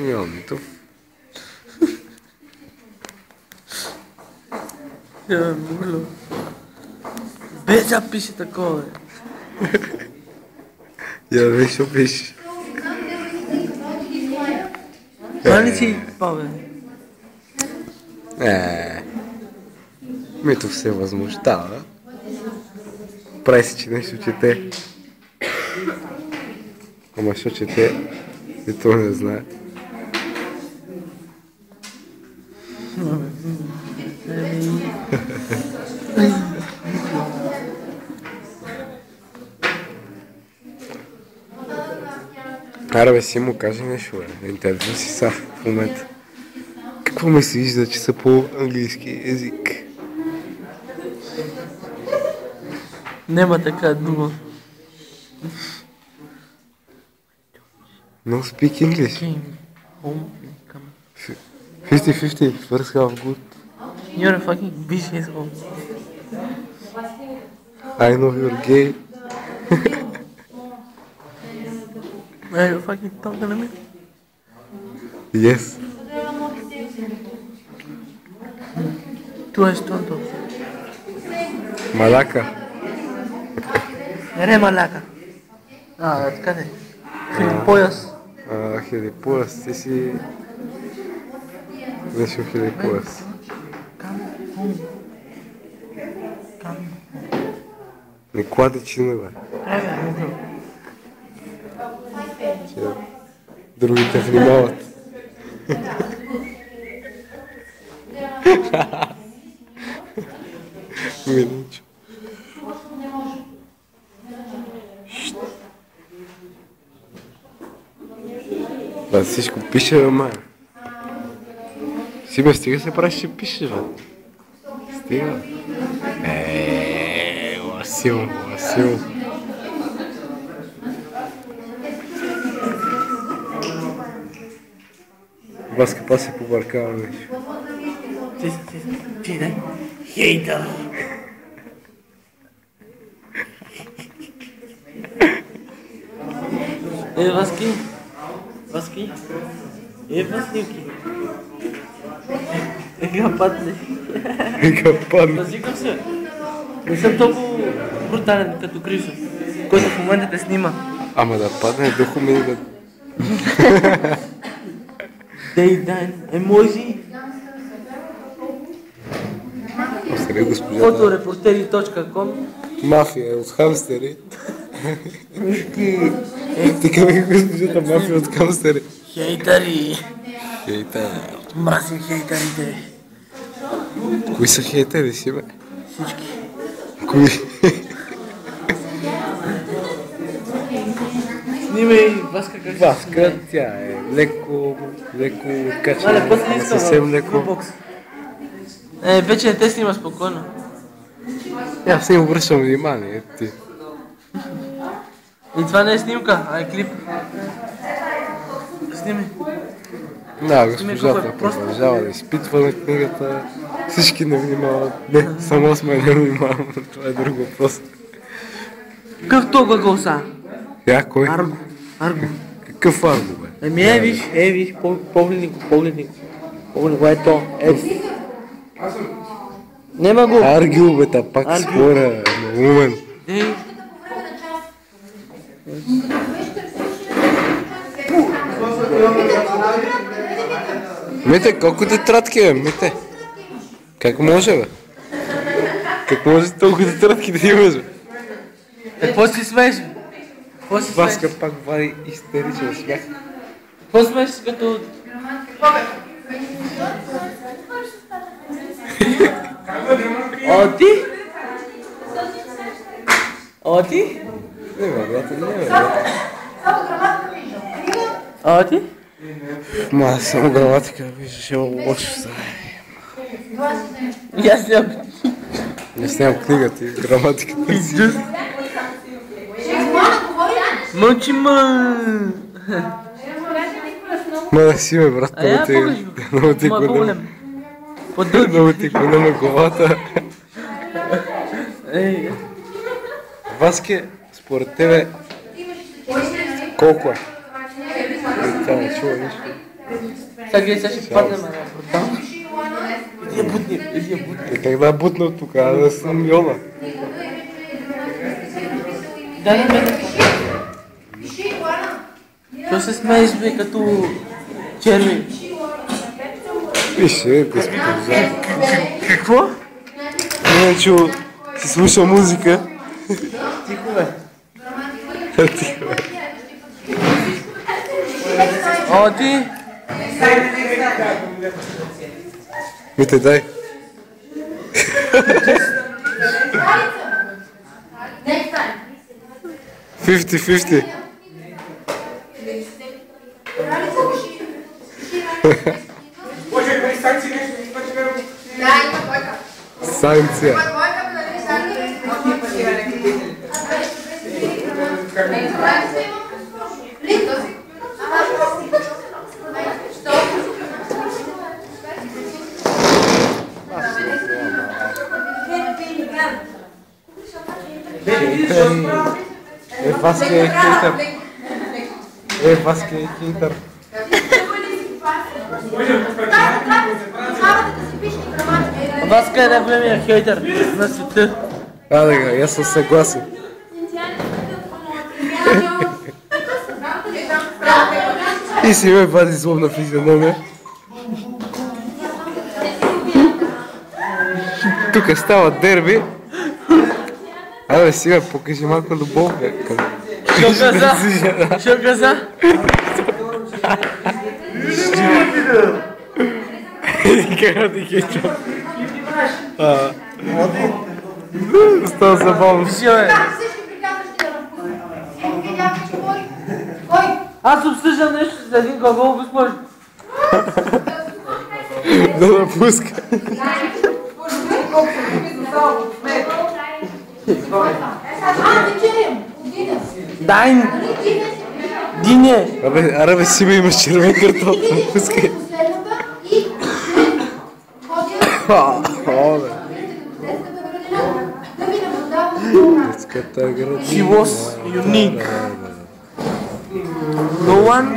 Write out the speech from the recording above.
Симеон Митов. Муло. Без записи такова. Я виж, що пишеш. Мали си, бабе. Митов се възмущава. Прави си, че нещо чете. Ама що чете, и то не знае. Аре бе, си му кажи нещо, бе. Интервю си са в момента. Какво ме се вижда, че са по английски език? Нема така дума. No speak English. Came home, come. 50-50, first half good. You're a fucking bitch asshole. I know you're gay. Are you fucking talking to me? Yes. Tu és tonto. Малака. Ере малака. Къде? Хилипояс. Хилипояс, ти си... Нещо хилипояс. Come home. Come. Не клади чина, бе. Че другите внимават. Миничо. Да, всичко пише, ама. Си бе, стига се правиш, че пишеш, бе. Стига. Ласил. Васка па се побъркава нещо. Ти, дай. Хейтър. Васки. Васки. Васнилки. Ега падне. Възикам се. Не съм толкова брутален като Крисо, който в момента те снима. Ама да падне духо ми да... Дейдан, емоджи. Fotoreporteri.com. Мафия от хамстери. Така ми госпожата мафия от хамстери. Хейтъри. Хейтъри. Мразим хейтерите. Кои са хейтери си, бе? Всички. Кои? Снимай Васка как се Васка, тя е леко откачена. Мале, после искам съвсем леко. бокс. Вече не те снима спокойно. Аз не обръщам внимание, ти. И това не е снимка, а е клип. Снимай. Да, госпожата продължава да изпитва на книгата. Всички не внимават. Не, само сме не внимавам. Това е друг въпрос. Какъв толкова гласа? Я, кой? Арго. Какъв Арго, бе? Виж, погледни го, е то. Нема го. Аргил, бе, та пак спора, умен. Мите, колко тетрадки, бе, Мите? Как може, бе? Как може толкова тетрадки да имаш, бе? Какво си смееш? Васка пак вади истеричен смях. Какво смееш като... Оти? Не, брат. Оти? Ма, само граматика, виждаш, има лошо стане. И аз нямам. Не снимам книгата и граматиката си. Мълчи Ма да си ме, брат, много ти голям. Много ти голям главата. Васке, според тебе, колко е? Тя не чува нищо. Сега ще паднем, брутално. Иди я бутни. Как да бутна тук, да съм Йона. Дай на мене. Що се смееш, бе, като черви? Пише, пише. Какво? Иначе си слуша музика. Тихо, бе. Тихо, бе. О, ти? Мите, дай. Next time. 50-50. Санкция. Vasque hater. Vasque hater. Васка е най-големия хейтър на света. Да, аз съм съгласен. И си ме бази злобна физиономия. Тук става дерби. Абе, сега покажи малко любов, бе. Що каза? Как да хечам? Става забавно. Аз обсъждам нещо за един глагол, госпожо. Да напуска. Дай! Дине! Абе, си ме имаш червен картон. Напускай. Детската градина. She was unique. No one